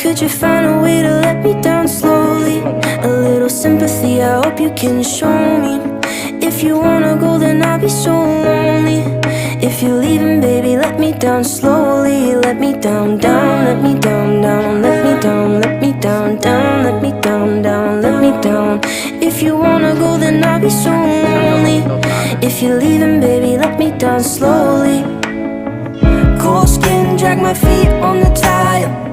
Could you find a way to let me down slowly? A little sympathy, I hope you can show me. If you wanna go, then I'll be so lonely. If you're leaving, baby, let me down slowly. Let me down, down, let me down, down. Let me down, let me down, down. Let me down, down, let me down. If you wanna go, then I'll be so lonely. If you're leaving, baby, let me down slowly. Cold skin, drag my feet on the tile.